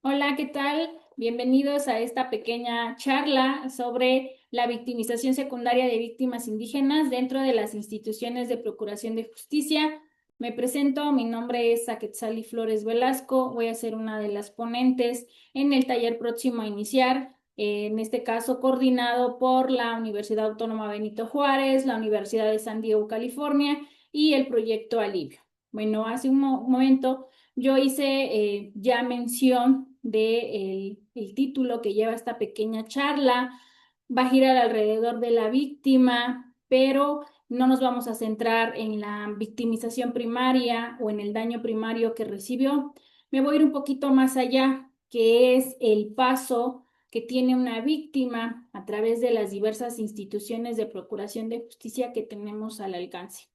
Hola, ¿qué tal? Bienvenidos a esta pequeña charla sobre la victimización secundaria de víctimas indígenas dentro de las instituciones de Procuración de Justicia. Me presento, mi nombre es Aquetzali Flores Velasco, voy a ser una de las ponentes en el taller próximo a iniciar, en este caso coordinado por la Universidad Autónoma Benito Juárez, la Universidad de San Diego, California y el proyecto Alivio. Bueno, hace un momento yo hice ya mención de el título que lleva esta pequeña charla. Va a girar alrededor de la víctima, pero no nos vamos a centrar en la victimización primaria o en el daño primario que recibió. Me voy a ir un poquito más allá, que es el paso que tiene una víctima a través de las diversas instituciones de procuración de justicia que tenemos al alcance.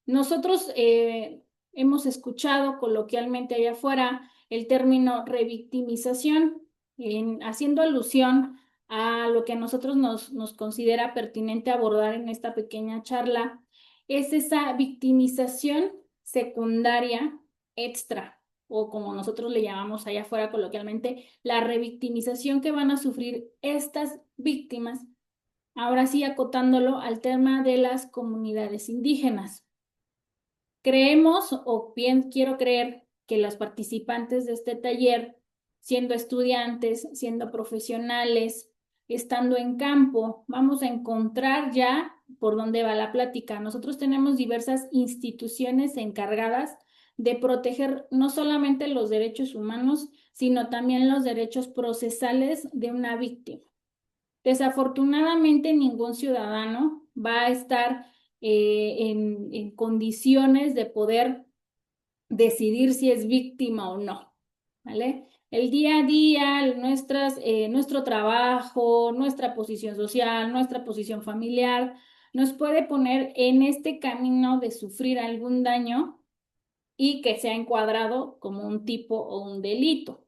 Nosotros hemos escuchado coloquialmente allá afuera el término revictimización, haciendo alusión a lo que a nosotros nos considera pertinente abordar en esta pequeña charla, es esa victimización secundaria extra, o como nosotros le llamamos allá afuera coloquialmente, la revictimización que van a sufrir estas víctimas, ahora sí acotándolo al tema de las comunidades indígenas. Creemos, o bien quiero creer, que los participantes de este taller, siendo estudiantes, siendo profesionales, estando en campo, vamos a encontrar ya por dónde va la plática. Nosotros tenemos diversas instituciones encargadas de proteger no solamente los derechos humanos, sino también los derechos procesales de una víctima. Desafortunadamente, ningún ciudadano va a estar en condiciones de poder decidir si es víctima o no, ¿vale? El día a día, nuestro trabajo, nuestra posición social, nuestra posición familiar, nos puede poner en este camino de sufrir algún daño y que sea encuadrado como un tipo o un delito.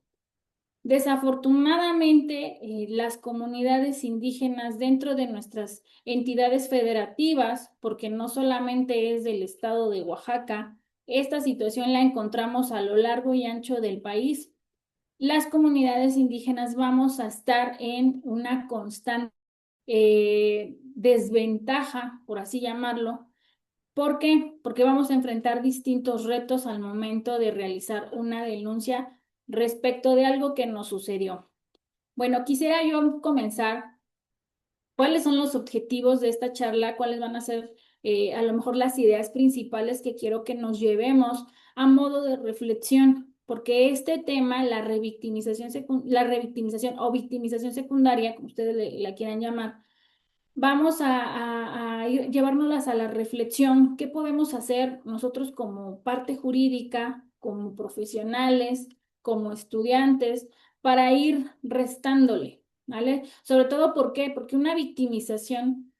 Desafortunadamente, las comunidades indígenas dentro de nuestras entidades federativas, porque no solamente es del estado de Oaxaca, esta situación la encontramos a lo largo y ancho del país. Las comunidades indígenas vamos a estar en una constante desventaja, por así llamarlo. ¿Por qué? Porque vamos a enfrentar distintos retos al momento de realizar una denuncia respecto de algo que nos sucedió. Bueno, quisiera yo comenzar. ¿Cuáles son los objetivos de esta charla? ¿Cuáles van a ser a lo mejor las ideas principales que quiero que nos llevemos a modo de reflexión? Porque este tema, la revictimización o victimización secundaria, como ustedes la quieran llamar, vamos llevárnoslas a la reflexión. ¿Qué podemos hacer nosotros como parte jurídica, como profesionales, como estudiantes, para ir restándole, ¿vale? Sobre todo, ¿por qué? Porque una victimización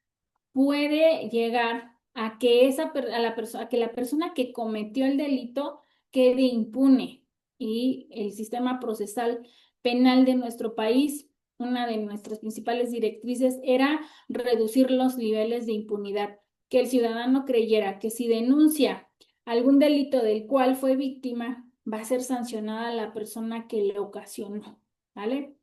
puede llegar a que a que la persona que cometió el delito quede impune y el sistema procesal penal de nuestro país, una de nuestras principales directrices era reducir los niveles de impunidad, que el ciudadano creyera que si denuncia algún delito del cual fue víctima, va a ser sancionada la persona que le ocasionó, ¿vale?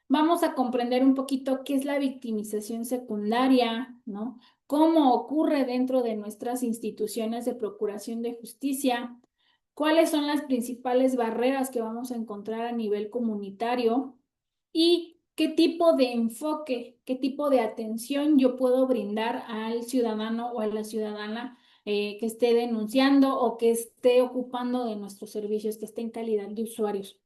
Vamos a comprender un poquito qué es la victimización secundaria, ¿no? Cómo ocurre dentro de nuestras instituciones de procuración de justicia, cuáles son las principales barreras que vamos a encontrar a nivel comunitario y qué tipo de enfoque, qué tipo de atención yo puedo brindar al ciudadano o a la ciudadana que esté denunciando o que esté ocupando de nuestros servicios, que esté en calidad de usuarios.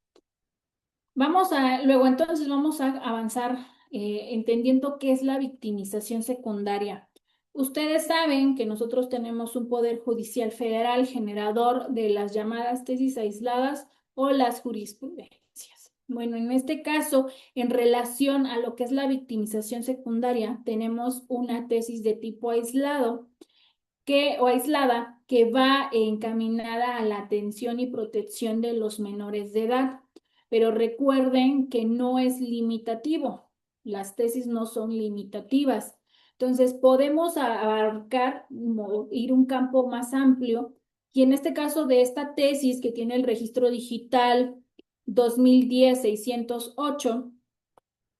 Luego entonces vamos a avanzar entendiendo qué es la victimización secundaria. Ustedes saben que nosotros tenemos un poder judicial federal generador de las llamadas tesis aisladas o las jurisprudencias. Bueno, en este caso, en relación a lo que es la victimización secundaria, tenemos una tesis de tipo aislado o aislada que va encaminada a la atención y protección de los menores de edad. Pero recuerden que no es limitativo. Las tesis no son limitativas. Entonces, podemos abarcar, ir un campo más amplio Y en este caso de esta tesis que tiene el registro digital 2010-608,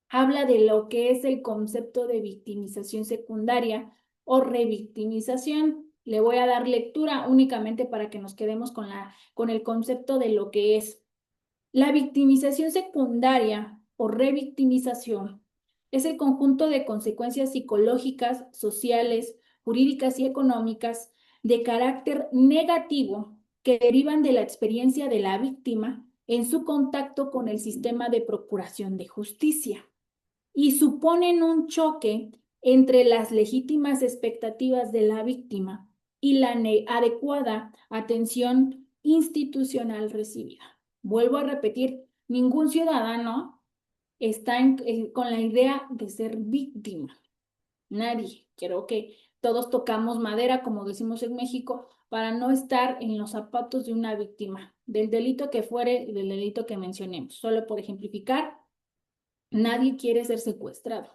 habla de lo que es el concepto de victimización secundaria o revictimización. Le voy a dar lectura únicamente para que nos quedemos con el concepto de lo que es. La victimización secundaria o revictimización es el conjunto de consecuencias psicológicas, sociales, jurídicas y económicas de carácter negativo que derivan de la experiencia de la víctima en su contacto con el sistema de procuración de justicia y suponen un choque entre las legítimas expectativas de la víctima y la adecuada atención institucional recibida. Vuelvo a repetir, ningún ciudadano está con la idea de ser víctima. Nadie. Creo que todos tocamos madera, como decimos en México, para no estar en los zapatos de una víctima, del delito que fuere, del delito que mencionemos. Solo por ejemplificar, nadie quiere ser secuestrado.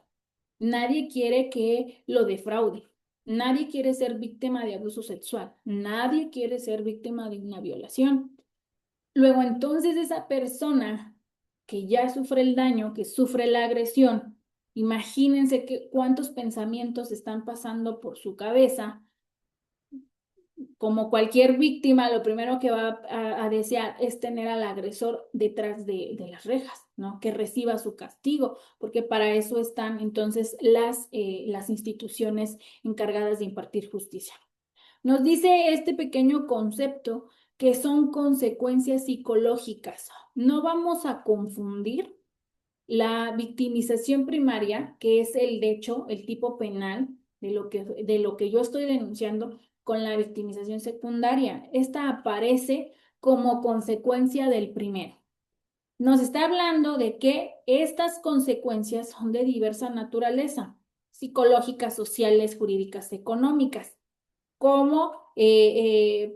Nadie quiere que lo defraude. Nadie quiere ser víctima de abuso sexual. Nadie quiere ser víctima de una violación. Luego, entonces, esa persona que ya sufre el daño, que sufre la agresión, imagínense cuántos pensamientos están pasando por su cabeza. Como cualquier víctima, lo primero que va a desear es tener al agresor detrás de las rejas, ¿no? Que reciba su castigo, porque para eso están entonces las instituciones encargadas de impartir justicia. Nos dice este pequeño concepto que son consecuencias psicológicas. No vamos a confundir la victimización primaria, que es el hecho, el tipo penal de lo que yo estoy denunciando, con la victimización secundaria. Esta aparece como consecuencia del primero. Nos está hablando de que estas consecuencias son de diversa naturaleza, psicológicas, sociales, jurídicas, económicas, como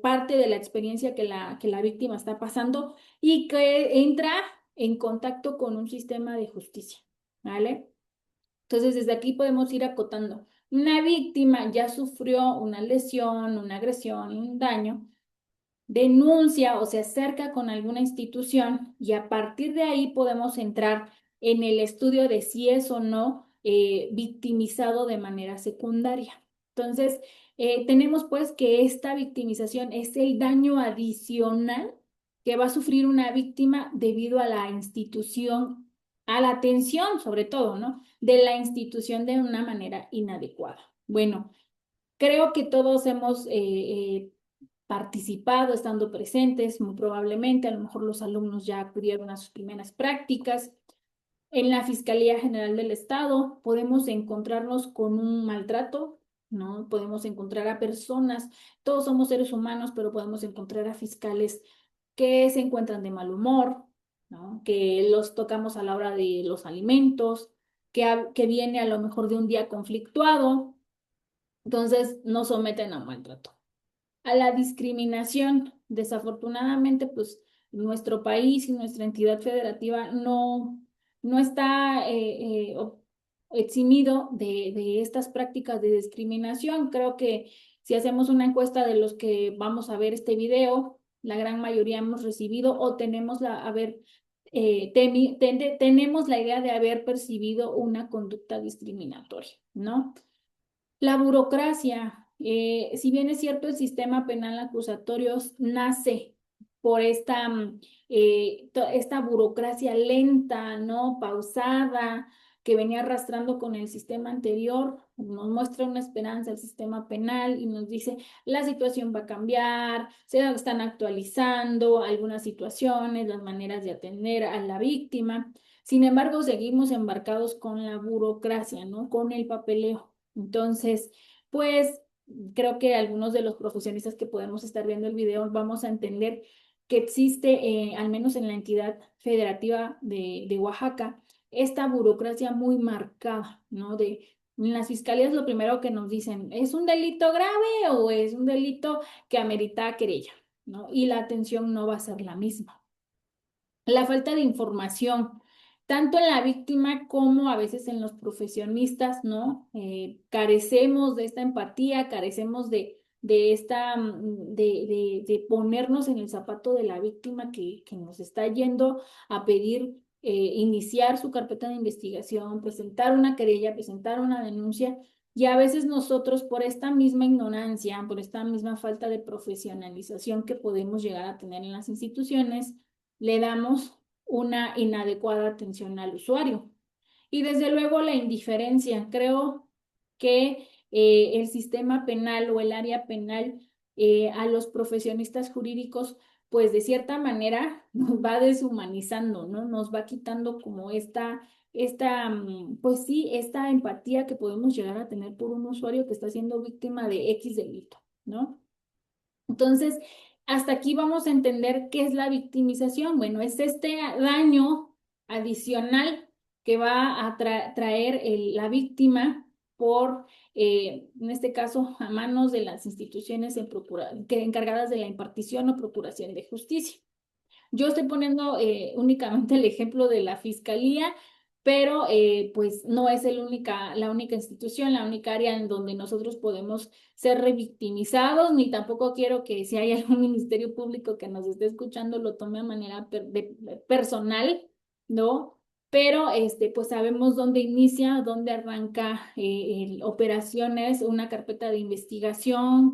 parte de la experiencia que la víctima está pasando y que entra en contacto con un sistema de justicia, ¿vale? Entonces, desde aquí podemos ir acotando. Una víctima ya sufrió una lesión, una agresión, un daño, denuncia o se acerca con alguna institución y a partir de ahí podemos entrar en el estudio de si es o no victimizado de manera secundaria. Entonces, tenemos pues que esta victimización es el daño adicional que va a sufrir una víctima debido a la institución, a la atención sobre todo, ¿no? De la institución de una manera inadecuada. Bueno, creo que todos hemos participado, estando presentes, muy probablemente, a lo mejor los alumnos ya acudieron a sus primeras prácticas. En la Fiscalía General del Estado podemos encontrarnos con un maltrato, ¿no? Podemos encontrar a personas, todos somos seres humanos, pero podemos encontrar a fiscales que se encuentran de mal humor, ¿no? Que los tocamos a la hora de los alimentos, que viene a lo mejor de un día conflictuado, entonces nos someten a maltrato. A la discriminación. Desafortunadamente, pues nuestro país y nuestra entidad federativa no está eximido de estas prácticas de discriminación. Creo que si hacemos una encuesta de los que vamos a ver este video, la gran mayoría hemos recibido o tenemos tenemos la idea de haber percibido una conducta discriminatoria, ¿no? La burocracia, si bien es cierto, el sistema penal acusatorio nace por esta burocracia lenta, ¿no? Pausada, que venía arrastrando con el sistema anterior, nos muestra una esperanza el sistema penal y nos dice, la situación va a cambiar, se están actualizando algunas situaciones, las maneras de atender a la víctima. Sin embargo, seguimos embarcados con la burocracia, ¿no? Con el papeleo. Entonces, pues creo que algunos de los profesionistas que podemos estar viendo el video vamos a entender que existe, al menos en la entidad federativa de Oaxaca, esta burocracia muy marcada, ¿no? En las fiscalías lo primero que nos dicen, ¿es un delito grave o es un delito que amerita querella? ¿No? Y la atención no va a ser la misma. La falta de información, tanto en la víctima como a veces en los profesionistas, ¿no? Carecemos de esta empatía, carecemos de ponernos en el zapato de la víctima que nos está yendo a pedir iniciar su carpeta de investigación, presentar una querella, presentar una denuncia. Y a veces nosotros, por esta misma ignorancia, por esta misma falta de profesionalización que podemos llegar a tener en las instituciones, le damos una inadecuada atención al usuario. Y desde luego la indiferencia. Creo que el sistema penal o el área penal a los profesionistas jurídicos, pues de cierta manera nos va deshumanizando, ¿no? Nos va quitando como pues sí, esta empatía que podemos llegar a tener por un usuario que está siendo víctima de X delito, ¿no? Entonces, hasta aquí vamos a entender qué es la victimización. Bueno, es este daño adicional que va a traer la víctima por, en este caso, a manos de las instituciones encargadas de la impartición o procuración de justicia. Yo estoy poniendo únicamente el ejemplo de la fiscalía, pero pues no es la única institución, la única área en donde nosotros podemos ser revictimizados, ni tampoco quiero que si hay algún ministerio público que nos esté escuchando lo tome de manera personal, ¿no? Pero pues sabemos dónde inicia, dónde arranca operaciones, una carpeta de investigación,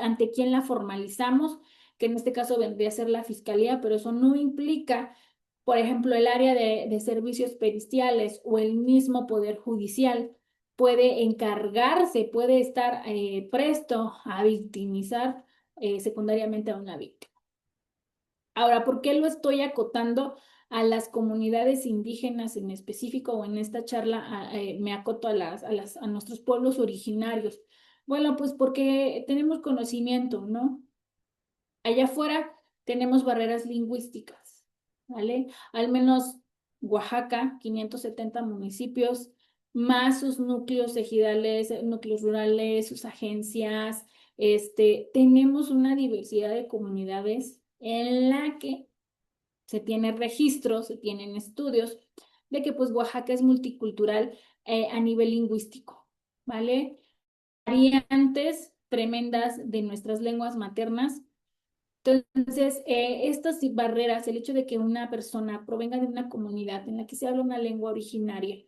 ante quién la formalizamos, que en este caso vendría a ser la fiscalía, pero eso no implica, por ejemplo, el área de servicios periciales o el mismo poder judicial puede encargarse, puede estar presto a victimizar secundariamente a una víctima. Ahora, ¿por qué lo estoy acotando a las comunidades indígenas en específico o en esta charla me acoto a nuestros pueblos originarios? Bueno, pues porque tenemos conocimiento, ¿no? Allá afuera tenemos barreras lingüísticas, ¿vale? Al menos Oaxaca, 570 municipios, más sus núcleos ejidales, núcleos rurales, sus agencias. Tenemos una diversidad de comunidades en la que se tiene registros, se tienen estudios de que pues Oaxaca es multicultural a nivel lingüístico, ¿vale? Variantes tremendas de nuestras lenguas maternas. Entonces, estas barreras, el hecho de que una persona provenga de una comunidad en la que se habla una lengua originaria,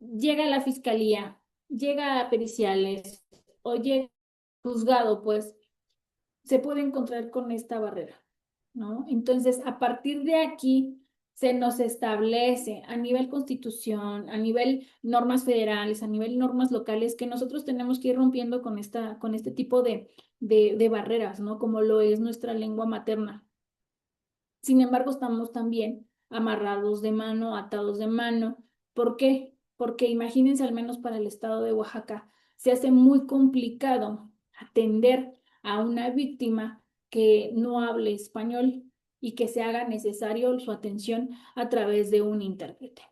llega a la fiscalía, llega a periciales o llega al juzgado, pues se puede encontrar con esta barrera, ¿no? Entonces, a partir de aquí se nos establece a nivel constitución, a nivel normas federales, a nivel normas locales, que nosotros tenemos que ir rompiendo con este tipo de barreras, ¿no? Como lo es nuestra lengua materna. Sin embargo, estamos también amarrados de mano, atados de mano. ¿Por qué? Porque imagínense, al menos para el estado de Oaxaca, se hace muy complicado atender a una víctima que no hable español y que se haga necesario su atención a través de un intérprete.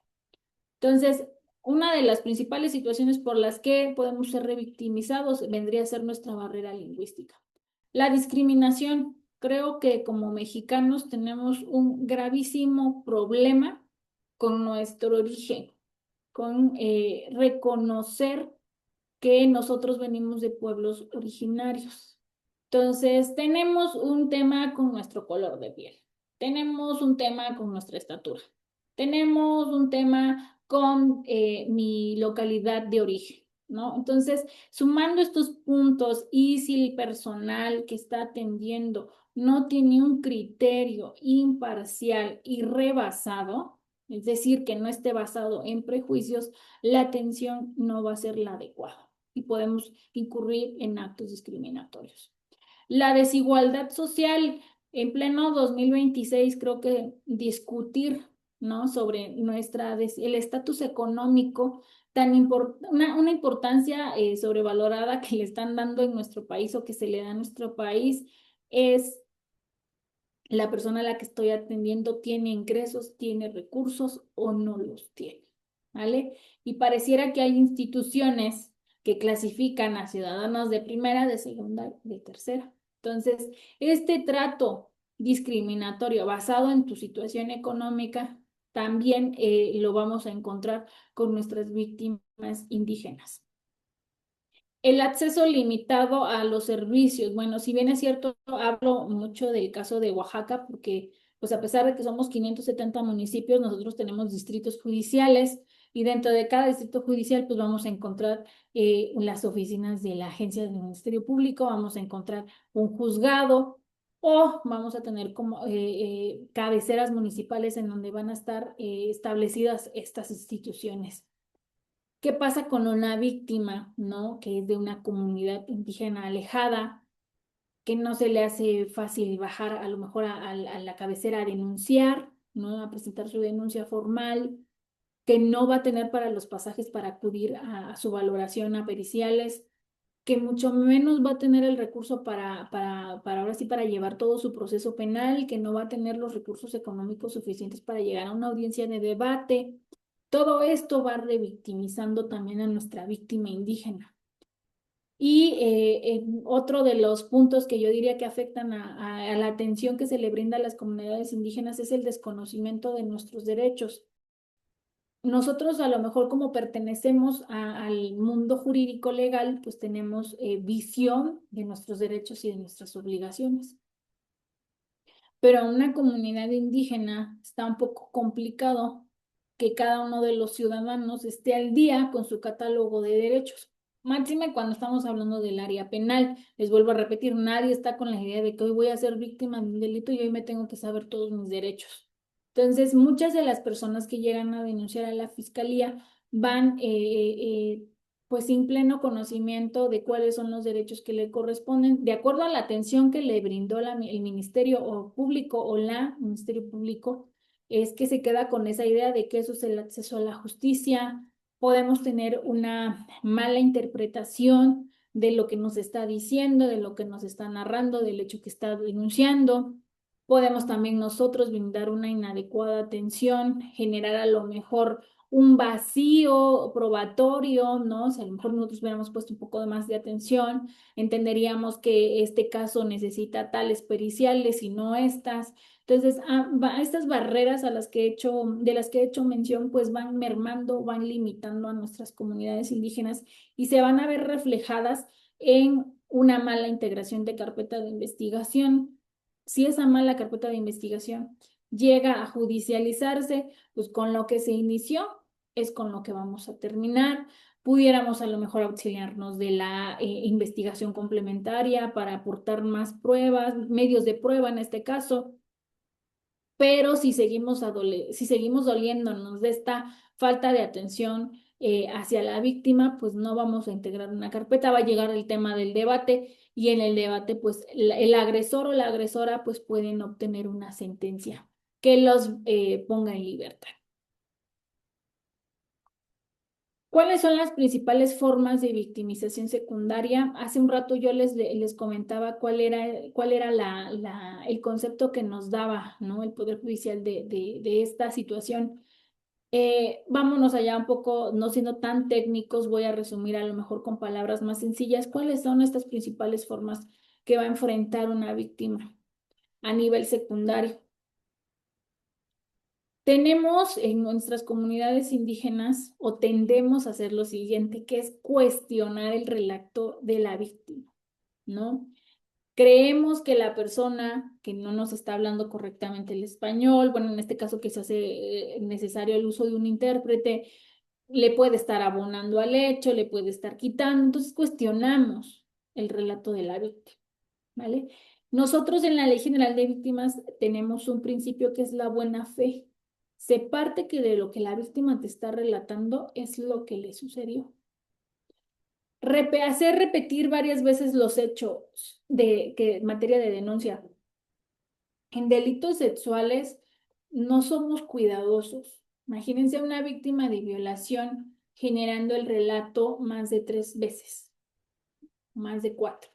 Entonces, una de las principales situaciones por las que podemos ser revictimizados vendría a ser nuestra barrera lingüística. La discriminación. Creo que como mexicanos tenemos un gravísimo problema con nuestro origen, con reconocer que nosotros venimos de pueblos originarios. Entonces, tenemos un tema con nuestro color de piel, tenemos un tema con nuestra estatura, tenemos un tema con mi localidad de origen, ¿no? Entonces, sumando estos puntos y si el personal que está atendiendo no tiene un criterio imparcial y rebasado, es decir, que no esté basado en prejuicios, la atención no va a ser la adecuada y podemos incurrir en actos discriminatorios. La desigualdad social en pleno 2026, creo que discutir, ¿no? Sobre el estatus económico, una importancia sobrevalorada que le están dando en nuestro país o que se le da a nuestro país es la persona a la que estoy atendiendo tiene ingresos, tiene recursos o no los tiene, ¿vale? Y pareciera que hay instituciones que clasifican a ciudadanos de primera, de segunda, de tercera. Entonces, este trato discriminatorio basado en tu situación económica también lo vamos a encontrar con nuestras víctimas indígenas. El acceso limitado a los servicios. Bueno, si bien es cierto, hablo mucho del caso de Oaxaca, porque pues a pesar de que somos 570 municipios, nosotros tenemos distritos judiciales y dentro de cada distrito judicial pues vamos a encontrar las oficinas de la agencia del Ministerio Público, vamos a encontrar un juzgado o vamos a tener como cabeceras municipales en donde van a estar establecidas estas instituciones. ¿Qué pasa con una víctima, ¿no? Que es de una comunidad indígena alejada, que no se le hace fácil bajar a lo mejor a la cabecera a denunciar, ¿no? A presentar su denuncia formal, que no va a tener para los pasajes para acudir a su valoración a periciales, que mucho menos va a tener el recurso para ahora sí, para llevar todo su proceso penal, que no va a tener los recursos económicos suficientes para llegar a una audiencia de debate. Todo esto va revictimizando también a nuestra víctima indígena. Y otro de los puntos que yo diría que afectan a la atención que se le brinda a las comunidades indígenas es el desconocimiento de nuestros derechos. Nosotros a lo mejor como pertenecemos al mundo jurídico legal, pues tenemos visión de nuestros derechos y de nuestras obligaciones. Pero en una comunidad indígena está un poco complicado que cada uno de los ciudadanos esté al día con su catálogo de derechos. Máxime cuando estamos hablando del área penal. Les vuelvo a repetir, nadie está con la idea de que hoy voy a ser víctima de un delito y hoy me tengo que saber todos mis derechos. Entonces, muchas de las personas que llegan a denunciar a la fiscalía van pues sin pleno conocimiento de cuáles son los derechos que le corresponden, de acuerdo a la atención que le brindó el Ministerio o Público o la Ministerio Público, es que se queda con esa idea de que eso es el acceso a la justicia. Podemos tener una mala interpretación de lo que nos está diciendo, de lo que nos está narrando, del hecho que está denunciando. Podemos también nosotros brindar una inadecuada atención, generar a lo mejor un vacío probatorio, ¿no? O sea, a lo mejor nosotros hubiéramos puesto un poco de más de atención, entenderíamos que este caso necesita tales periciales y no estas. Entonces, estas barreras a las que he hecho, de las que he hecho mención, pues van mermando, van limitando a nuestras comunidades indígenas y se van a ver reflejadas en una mala integración de carpeta de investigación. Si esa mala carpeta de investigación llega a judicializarse, pues con lo que se inició es con lo que vamos a terminar. Pudiéramos a lo mejor auxiliarnos de la investigación complementaria para aportar más pruebas, medios de prueba en este caso, pero si seguimos doliéndonos de esta falta de atención hacia la víctima, pues no vamos a integrar una carpeta, va a llegar el tema del debate y en el debate, pues el agresor o la agresora, pues pueden obtener una sentencia que los ponga en libertad. ¿Cuáles son las principales formas de victimización secundaria? Hace un rato yo les comentaba cuál era el concepto que nos daba, ¿no? El Poder Judicial de esta situación. Vámonos allá un poco, no siendo tan técnicos, voy a resumir a lo mejor con palabras más sencillas. ¿Cuáles son estas principales formas que va a enfrentar una víctima a nivel secundario? Tenemos en nuestras comunidades indígenas o tendemos a hacer lo siguiente, que es cuestionar el relato de la víctima, ¿no? Creemos que la persona que no nos está hablando correctamente el español, bueno, en este caso que se hace necesario el uso de un intérprete, le puede estar abonando al hecho, le puede estar quitando, entonces cuestionamos el relato de la víctima, ¿vale? Nosotros en la Ley General de Víctimas tenemos un principio que es la buena fe. Se parte que de lo que la víctima te está relatando es lo que le sucedió. Hacer repetir varias veces los hechos en materia de denuncia. En delitos sexuales no somos cuidadosos. Imagínense una víctima de violación generando el relato más de 3 veces, más de 4.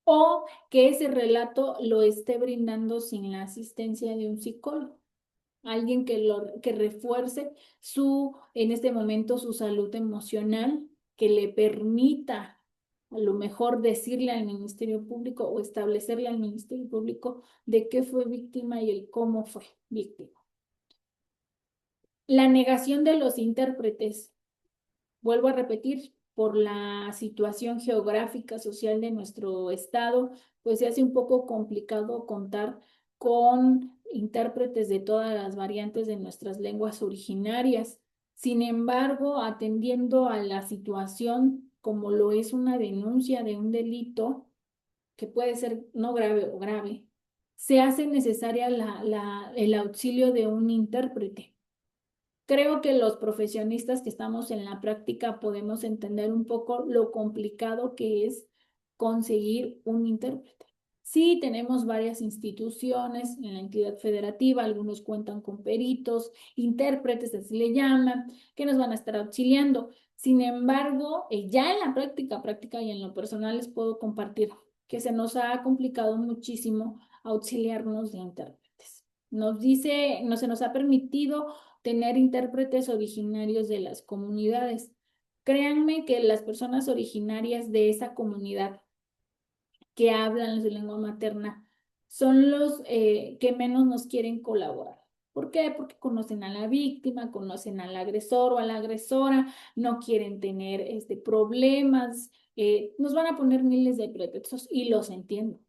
O que ese relato lo esté brindando sin la asistencia de un psicólogo, alguien que refuerce en este momento su salud emocional, que le permita a lo mejor decirle al Ministerio Público o establecerle al Ministerio Público de qué fue víctima y el cómo fue víctima. La negación de los intérpretes. Vuelvo a repetir, por la situación geográfica, social de nuestro estado, pues se hace un poco complicado contar con intérpretes de todas las variantes de nuestras lenguas originarias. Sin embargo, atendiendo a la situación como lo es una denuncia de un delito, que puede ser no grave o grave, se hace necesaria el auxilio de un intérprete. Creo que los profesionistas que estamos en la práctica podemos entender un poco lo complicado que es conseguir un intérprete. Sí, tenemos varias instituciones en la entidad federativa, algunos cuentan con peritos, intérpretes, así le llaman, que nos van a estar auxiliando. Sin embargo, ya en la práctica y en lo personal les puedo compartir que se nos ha complicado muchísimo auxiliarnos de intérpretes. No se nos ha permitido tener intérpretes originarios de las comunidades. Créanme que las personas originarias de esa comunidad que hablan su lengua materna son los que menos nos quieren colaborar. ¿Por qué? Porque conocen a la víctima, conocen al agresor o a la agresora, no quieren tener problemas, nos van a poner miles de pretextos y los entiendo.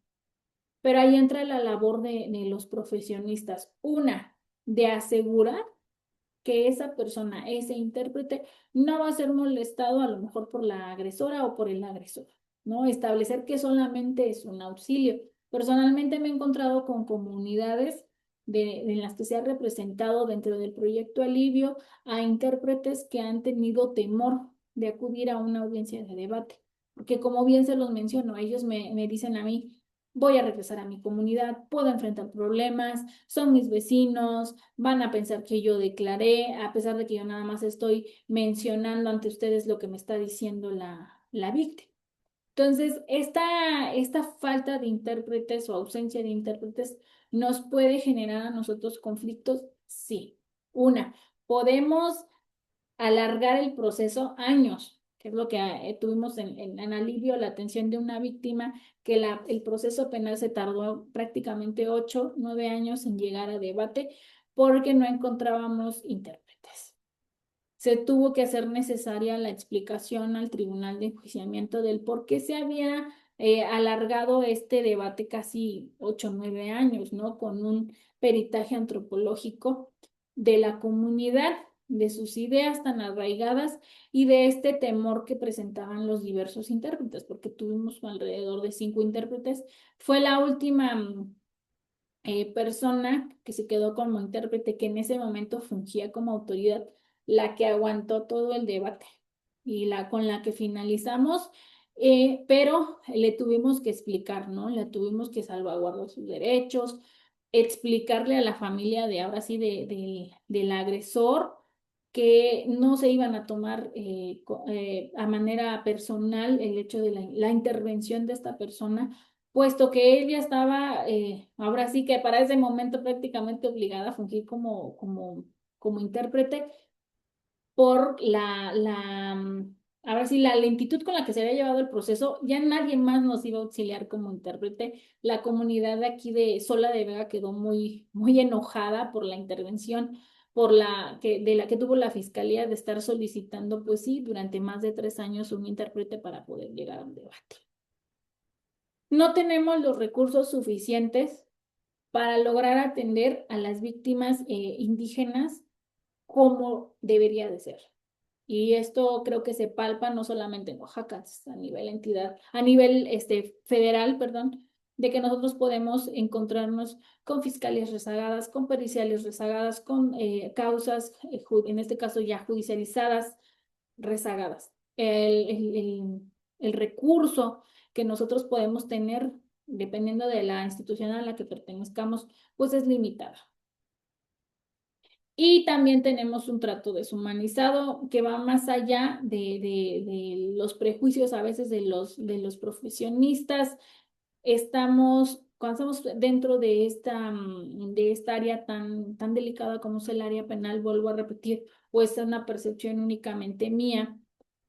Pero ahí entra la labor de los profesionistas. Una, de asegurar que esa persona, ese intérprete, no va a ser molestado a lo mejor por la agresora o por el agresor, ¿no? Establecer que solamente es un auxilio. Personalmente me he encontrado con comunidades en las que se ha representado dentro del proyecto Alivio a intérpretes que han tenido temor de acudir a una audiencia de debate, porque como bien se los menciono, ellos me dicen a mí, voy a regresar a mi comunidad, puedo enfrentar problemas, son mis vecinos, van a pensar que yo declaré, a pesar de que yo nada más estoy mencionando ante ustedes lo que me está diciendo la víctima. Entonces, esta falta de intérpretes o ausencia de intérpretes nos puede generar a nosotros conflictos, sí. Una, podemos alargar el proceso años, que es lo que tuvimos en Alivio, la atención de una víctima, que el proceso penal se tardó prácticamente 8, 9 años en llegar a debate porque no encontrábamos intérpretes. Se tuvo que hacer necesaria la explicación al tribunal de enjuiciamiento del por qué se había alargado este debate casi 8, 9 años, ¿no? Con un peritaje antropológico de la comunidad, de sus ideas tan arraigadas y de este temor que presentaban los diversos intérpretes, porque tuvimos alrededor de 5 intérpretes. Fue la última persona que se quedó como intérprete, que en ese momento fungía como autoridad, la que aguantó todo el debate y la con la que finalizamos, pero le tuvimos que explicar, ¿no? Le tuvimos que salvaguardar sus derechos, explicarle a la familia de ahora sí del agresor que no se iban a tomar a manera personal el hecho de la intervención de esta persona, puesto que él ya estaba, ahora sí que para ese momento prácticamente obligada a fungir como intérprete por ahora sí, la lentitud con la que se había llevado el proceso, ya nadie más nos iba a auxiliar como intérprete. La comunidad de aquí de Sola de Vega quedó muy, muy enojada por la intervención, de la que tuvo la fiscalía de estar solicitando, pues sí, durante más de 3 años un intérprete para poder llegar a un debate. No tenemos los recursos suficientes para lograr atender a las víctimas indígenas como debería de ser. Y esto creo que se palpa no solamente en Oaxaca, a nivel entidad, a nivel federal, perdón, de que nosotros podemos encontrarnos con fiscalías rezagadas, con periciales rezagadas, con causas, en este caso ya judicializadas, rezagadas. El recurso que nosotros podemos tener, dependiendo de la institución a la que pertenezcamos, pues es limitado. Y también tenemos un trato deshumanizado que va más allá de los prejuicios a veces de los profesionistas. Cuando estamos dentro de esta área tan delicada como es el área penal, vuelvo a repetir, pues es una percepción únicamente mía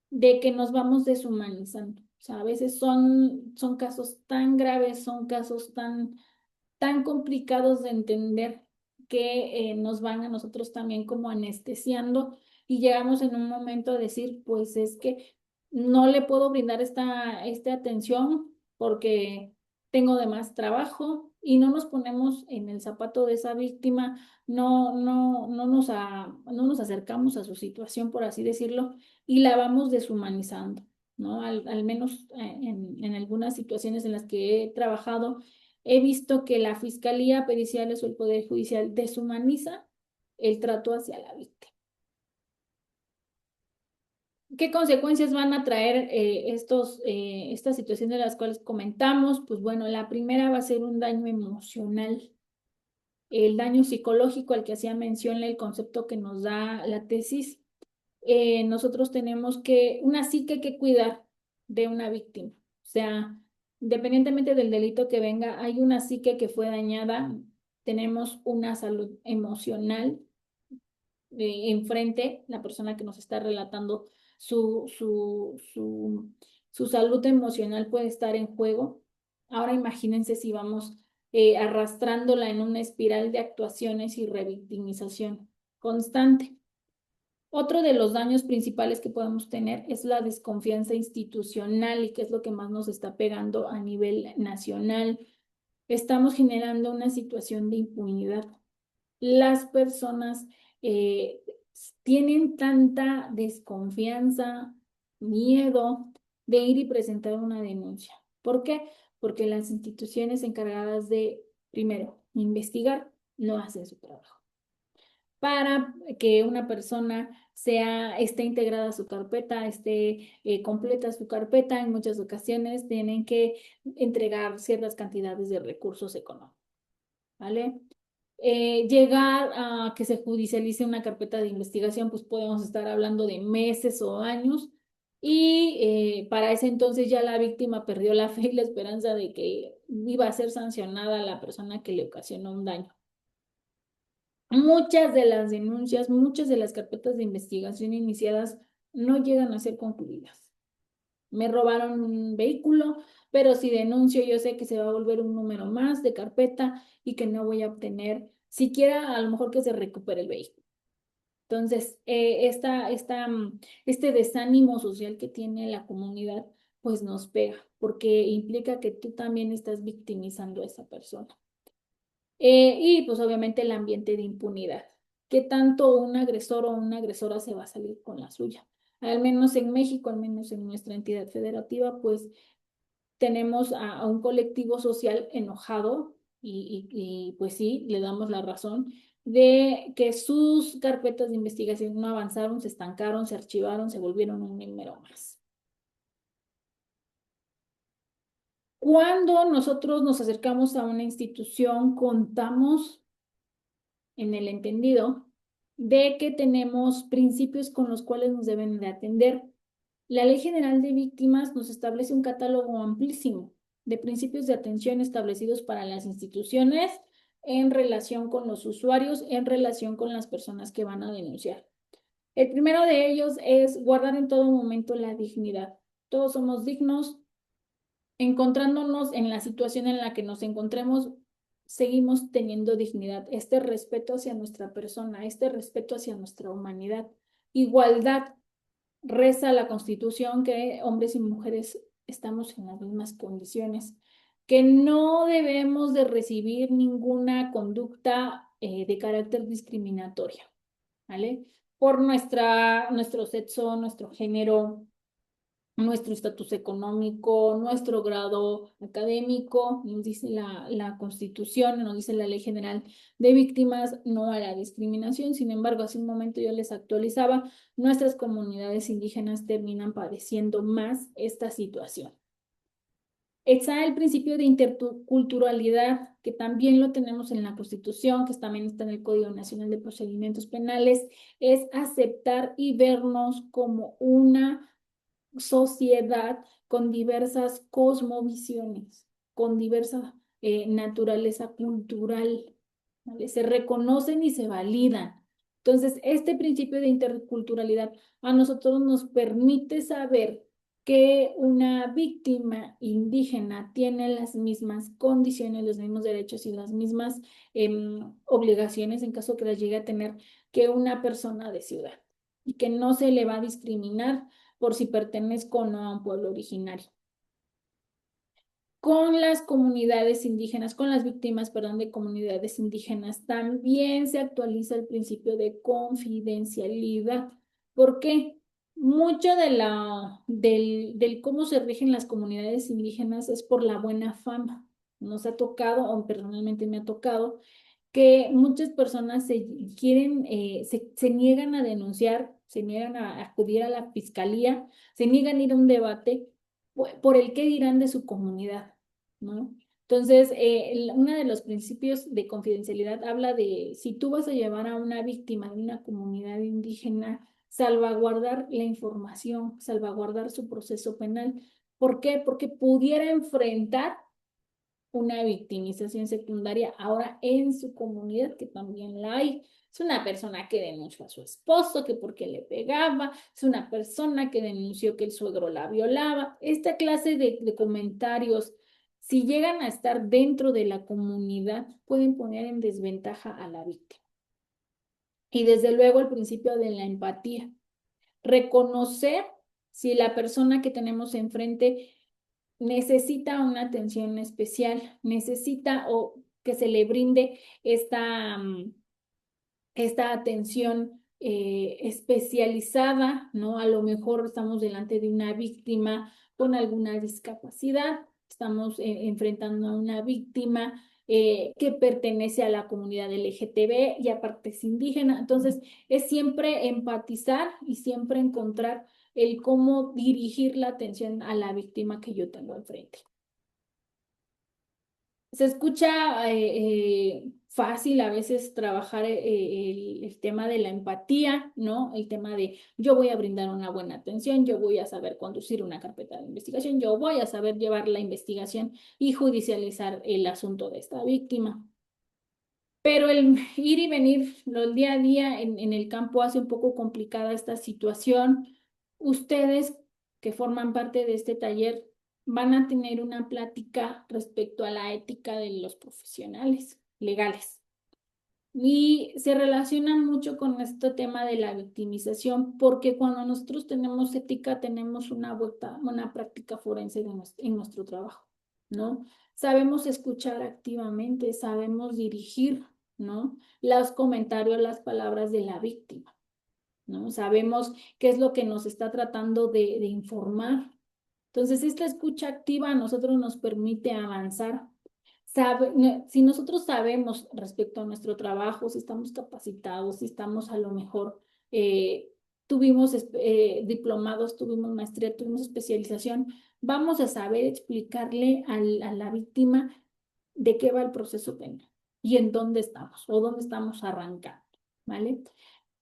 de que nos vamos deshumanizando. O sea, a veces son casos tan graves, son casos tan complicados de entender que nos van a nosotros también como anestesiando y llegamos en un momento a decir, pues es que no le puedo brindar esta atención porque tengo de más trabajo y no nos ponemos en el zapato de esa víctima, no nos acercamos a su situación, por así decirlo, y la vamos deshumanizando, ¿no? Al menos en algunas situaciones en las que he trabajado, he visto que la fiscalía periciales o el Poder Judicial deshumaniza el trato hacia la víctima. ¿Qué consecuencias van a traer estas situaciones de las cuales comentamos? Pues bueno, la primera va a ser un daño emocional, el daño psicológico al que hacía mención el concepto que nos da la tesis. Nosotros tenemos una psique que cuidar de una víctima. O sea, independientemente del delito que venga, hay una psique que fue dañada, tenemos una salud emocional enfrente, la persona que nos está relatando su, su, su, su salud emocional puede estar en juego. Ahora imagínense si vamos arrastrándola en una espiral de actuaciones y revictimización constante. Otro de los daños principales que podemos tener es la desconfianza institucional y que es lo que más nos está pegando a nivel nacional. Estamos generando una situación de impunidad. Las personas eh, tienen tanta desconfianza, miedo de ir y presentar una denuncia. ¿Por qué? Porque las instituciones encargadas de, primero, investigar, no hacen su trabajo. Para que una persona esté integrada a su carpeta, esté completa su carpeta, en muchas ocasiones tienen que entregar ciertas cantidades de recursos económicos, ¿vale? Llegar a que se judicialice una carpeta de investigación, pues podemos estar hablando de meses o años y para ese entonces ya la víctima perdió la fe y la esperanza de que iba a ser sancionada la persona que le ocasionó un daño. Muchas de las denuncias, muchas de las carpetas de investigación iniciadas no llegan a ser concluidas. Me robaron un vehículo, pero si denuncio yo sé que se va a volver un número más de carpeta y que no voy a obtener siquiera a lo mejor que se recupere el vehículo. Entonces, este desánimo social que tiene la comunidad, pues nos pega, porque implica que tú también estás victimizando a esa persona. Y pues obviamente el ambiente de impunidad. ¿Qué tanto un agresor o una agresora se va a salir con la suya? Al menos en México, al menos en nuestra entidad federativa, pues tenemos a un colectivo social enojado pues sí, le damos la razón de que sus carpetas de investigación no avanzaron, se estancaron, se archivaron, se volvieron un número más. Cuando nosotros nos acercamos a una institución, contamos en el entendido de que tenemos principios con los cuales nos deben de atender. La Ley General de Víctimas nos establece un catálogo amplísimo de principios de atención establecidos para las instituciones en relación con los usuarios, en relación con las personas que van a denunciar. El primero de ellos es guardar en todo momento la dignidad. Todos somos dignos, encontrándonos en la situación en la que nos encontremos, seguimos teniendo dignidad, este respeto hacia nuestra persona, este respeto hacia nuestra humanidad. Igualdad, reza la Constitución que hombres y mujeres estamos en las mismas condiciones, que no debemos de recibir ninguna conducta de carácter discriminatorio, ¿vale? Por nuestro sexo, nuestro género, nuestro estatus económico, nuestro grado académico, nos dice la Constitución, nos dice la Ley General de Víctimas, no a la discriminación. Sin embargo, hace un momento yo les actualizaba, nuestras comunidades indígenas terminan padeciendo más esta situación. Está el principio de interculturalidad, que también lo tenemos en la Constitución, que también está en el Código Nacional de Procedimientos Penales, es aceptar y vernos como una sociedad con diversas cosmovisiones, con diversa naturaleza cultural, ¿vale? Se reconocen y se validan. Entonces, este principio de interculturalidad a nosotros nos permite saber que una víctima indígena tiene las mismas condiciones, los mismos derechos y las mismas obligaciones en caso que las llegue a tener que una persona de ciudad y que no se le va a discriminar por si pertenezco o no a un pueblo originario. Con las comunidades indígenas, con las víctimas, perdón, de comunidades indígenas, también se actualiza el principio de confidencialidad. ¿Por qué? Mucho del cómo se rigen las comunidades indígenas es por la buena fama. Nos ha tocado, o personalmente me ha tocado, que muchas personas se niegan a denunciar, se niegan a acudir a la fiscalía, se niegan a ir a un debate por el qué dirán de su comunidad, ¿no? Entonces, uno de los principios de confidencialidad habla de si tú vas a llevar a una víctima de una comunidad indígena, salvaguardar la información, salvaguardar su proceso penal. ¿Por qué? Porque pudiera enfrentar una victimización secundaria ahora en su comunidad, que también la hay. Es una persona que denunció a su esposo, que porque le pegaba, es una persona que denunció que el suegro la violaba. Esta clase de comentarios, si llegan a estar dentro de la comunidad, pueden poner en desventaja a la víctima. Y desde luego el principio de la empatía. Reconocer si la persona que tenemos enfrente necesita una atención especial, necesita o que se le brinde esta atención especializada, ¿no? A lo mejor estamos delante de una víctima con alguna discapacidad, estamos enfrentando a una víctima que pertenece a la comunidad LGTB y aparte es indígena. Entonces, es siempre empatizar y siempre encontrar el cómo dirigir la atención a la víctima que yo tengo enfrente. Se escucha fácil a veces trabajar el tema de la empatía, ¿no? El tema de yo voy a brindar una buena atención, yo voy a saber conducir una carpeta de investigación, yo voy a saber llevar la investigación y judicializar el asunto de esta víctima. Pero el ir y venir, el día a día en el campo hace un poco complicada esta situación. Ustedes que forman parte de este taller van a tener una plática respecto a la ética de los profesionales legales. Y se relaciona mucho con este tema de la victimización, porque cuando nosotros tenemos ética, tenemos una práctica forense en nuestro trabajo, ¿no? Sabemos escuchar activamente, sabemos dirigir, ¿no? Los comentarios, las palabras de la víctima, ¿no? Sabemos qué es lo que nos está tratando de informar. Entonces, esta escucha activa a nosotros nos permite avanzar. Si nosotros sabemos respecto a nuestro trabajo, si estamos capacitados, si estamos a lo mejor, tuvimos diplomados, tuvimos maestría, tuvimos especialización, vamos a saber explicarle a la víctima de qué va el proceso penal y en dónde estamos o dónde estamos arrancando, ¿vale?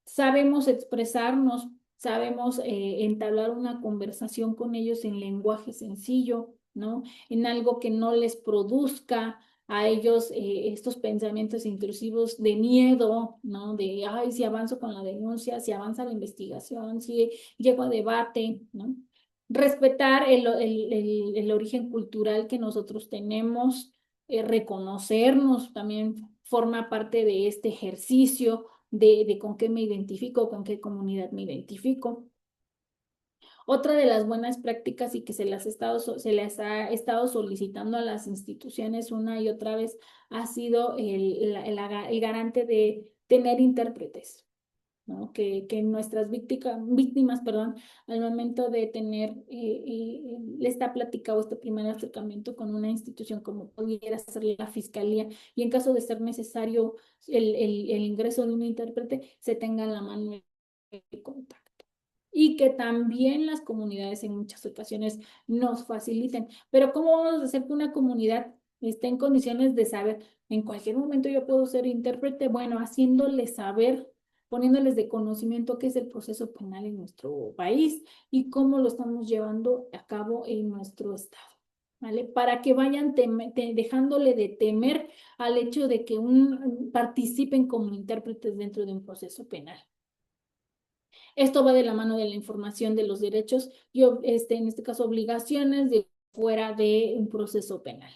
Sabemos expresarnos, sabemos entablar una conversación con ellos en lenguaje sencillo, ¿no? En algo que no les produzca a ellos estos pensamientos intrusivos de miedo, ¿no? De, ay, si avanzo con la denuncia, si avanza la investigación, si llego a debate, ¿no? Respetar el origen cultural que nosotros tenemos, reconocernos también forma parte de este ejercicio de con qué me identifico, con qué comunidad me identifico. Otra de las buenas prácticas y que se les ha estado solicitando a las instituciones una y otra vez ha sido el garante de tener intérpretes, ¿no? Que nuestras víctimas, perdón, al momento de tener esta plática o este primer acercamiento con una institución como pudiera ser la fiscalía y en caso de ser necesario el ingreso de un intérprete, se tenga en la mano el contacto. Y que también las comunidades en muchas ocasiones nos faciliten. Pero ¿cómo vamos a hacer que una comunidad esté en condiciones de saber, en cualquier momento yo puedo ser intérprete? Bueno, haciéndoles saber, poniéndoles de conocimiento qué es el proceso penal en nuestro país y cómo lo estamos llevando a cabo en nuestro estado, ¿vale? Para que vayan dejándole de temer al hecho de que participen como intérpretes dentro de un proceso penal. Esto va de la mano de la información de los derechos y, en este caso, obligaciones de fuera de un proceso penal.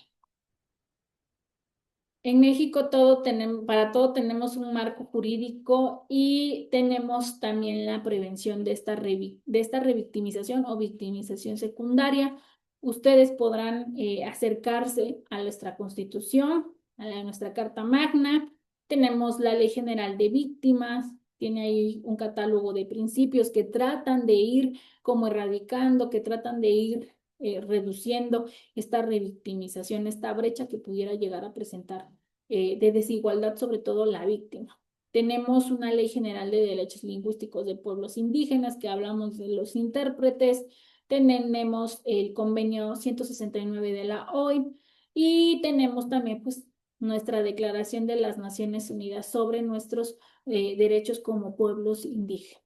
En México todo tenemos, para todo tenemos un marco jurídico y tenemos también la prevención de de esta revictimización o victimización secundaria. Ustedes podrán acercarse a nuestra Constitución, nuestra Carta Magna. Tenemos la Ley General de Víctimas, tiene ahí un catálogo de principios que tratan de ir como erradicando, que tratan de ir reduciendo esta revictimización, esta brecha que pudiera llegar a presentar de desigualdad, sobre todo la víctima. Tenemos una ley general de derechos lingüísticos de pueblos indígenas que hablamos de los intérpretes. Tenemos el convenio 169 de la OIM y tenemos también pues nuestra Declaración de las Naciones Unidas sobre nuestros derechos como pueblos indígenas.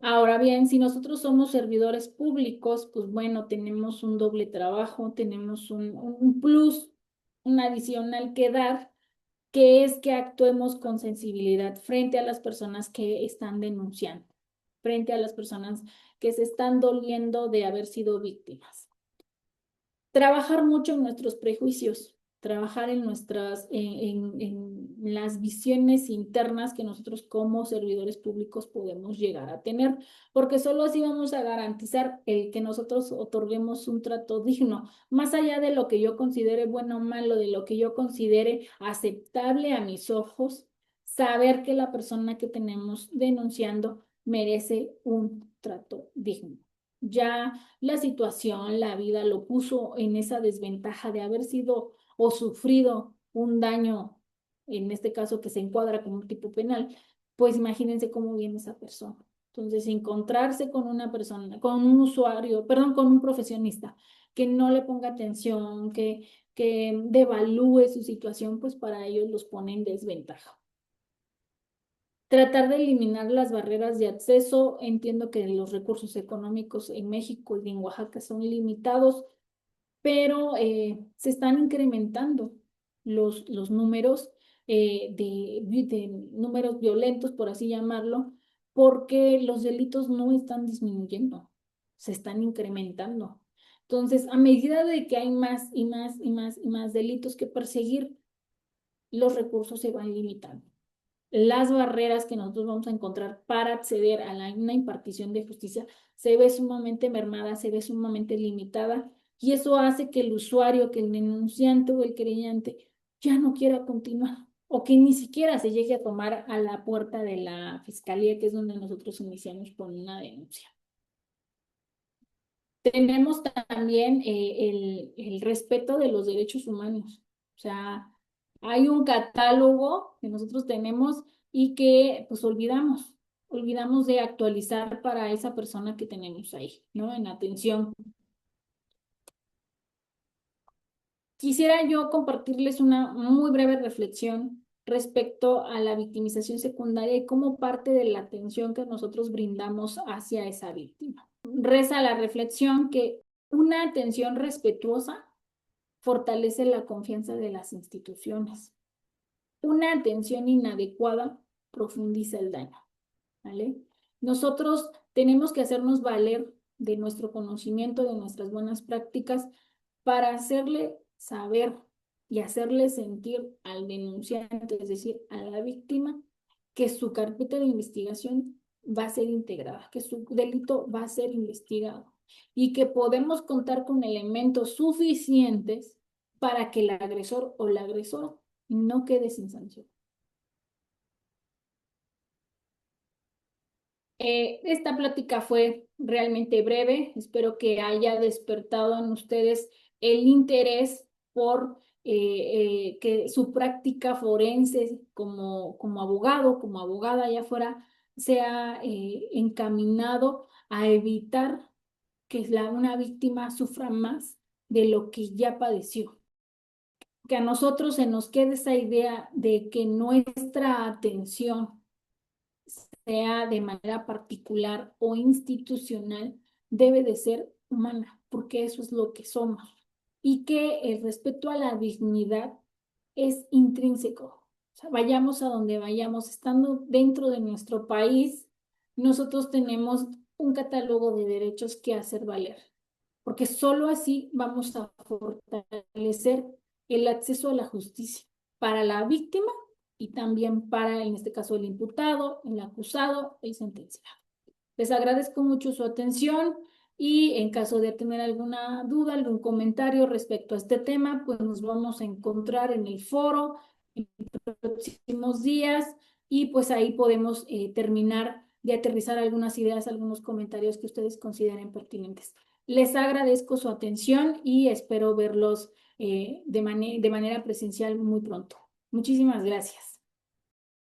Ahora bien, si nosotros somos servidores públicos, pues bueno, tenemos un doble trabajo, tenemos un plus, un adicional que dar, que es que actuemos con sensibilidad frente a las personas que están denunciando, frente a las personas que se están doliendo de haber sido víctimas. Trabajar mucho en nuestros prejuicios, trabajar en en las visiones internas que nosotros como servidores públicos podemos llegar a tener, porque solo así vamos a garantizar el que nosotros otorguemos un trato digno, más allá de lo que yo considere bueno o malo, de lo que yo considere aceptable a mis ojos, saber que la persona que tenemos denunciando merece un trato digno. Ya la situación, la vida lo puso en esa desventaja de haber sido o sufrido un daño, en este caso que se encuadra como un tipo penal, pues imagínense cómo viene esa persona. Entonces, encontrarse con una persona, con un usuario, perdón, con un profesionista que no le ponga atención, que devalúe su situación, pues para ellos los pone en desventaja. Tratar de eliminar las barreras de acceso. Entiendo que los recursos económicos en México y en Oaxaca son limitados, pero se están incrementando los números de números violentos, por así llamarlo, porque los delitos no están disminuyendo, se están incrementando. Entonces, a medida de que hay más y más y más y más delitos que perseguir, los recursos se van limitando. Las barreras que nosotros vamos a encontrar para acceder a una impartición de justicia se ve sumamente mermada, se ve sumamente limitada, y eso hace que el usuario, que el denunciante o el creyente ya no quiera continuar o que ni siquiera se llegue a tomar a la puerta de la fiscalía, que es donde nosotros iniciamos con una denuncia. Tenemos también el respeto de los derechos humanos. O sea, hay un catálogo que nosotros tenemos y que pues olvidamos de actualizar para esa persona que tenemos ahí, ¿no? En atención. Quisiera yo compartirles una muy breve reflexión respecto a la victimización secundaria y como parte de la atención que nosotros brindamos hacia esa víctima. Reza la reflexión que una atención respetuosa fortalece la confianza de las instituciones. Una atención inadecuada profundiza el daño, ¿vale? Nosotros tenemos que hacernos valer de nuestro conocimiento, de nuestras buenas prácticas, para hacerle saber y hacerle sentir al denunciante, es decir, a la víctima, que su carpeta de investigación va a ser integrada, que su delito va a ser investigado y que podemos contar con elementos suficientes para que el agresor o la agresora no quede sin sanción. Esta plática fue realmente breve. Espero que haya despertado en ustedes el interés por que su práctica forense como abogado, como abogada allá afuera, sea encaminado a evitar que una víctima sufra más de lo que ya padeció. Que a nosotros se nos quede esa idea de que nuestra atención, sea de manera particular o institucional, debe de ser humana, porque eso es lo que somos. Y que el respeto a la dignidad es intrínseco. O sea, vayamos a donde vayamos, estando dentro de nuestro país, nosotros tenemos un catálogo de derechos que hacer valer, porque solo así vamos a fortalecer el acceso a la justicia para la víctima y también para, en este caso, el imputado, el acusado, el sentenciado. Les agradezco mucho su atención y en caso de tener alguna duda, algún comentario respecto a este tema, pues nos vamos a encontrar en el foro en los próximos días y pues ahí podemos terminar de aterrizar algunas ideas, algunos comentarios que ustedes consideren pertinentes. Les agradezco su atención y espero verlos de manera presencial muy pronto. Muchísimas gracias.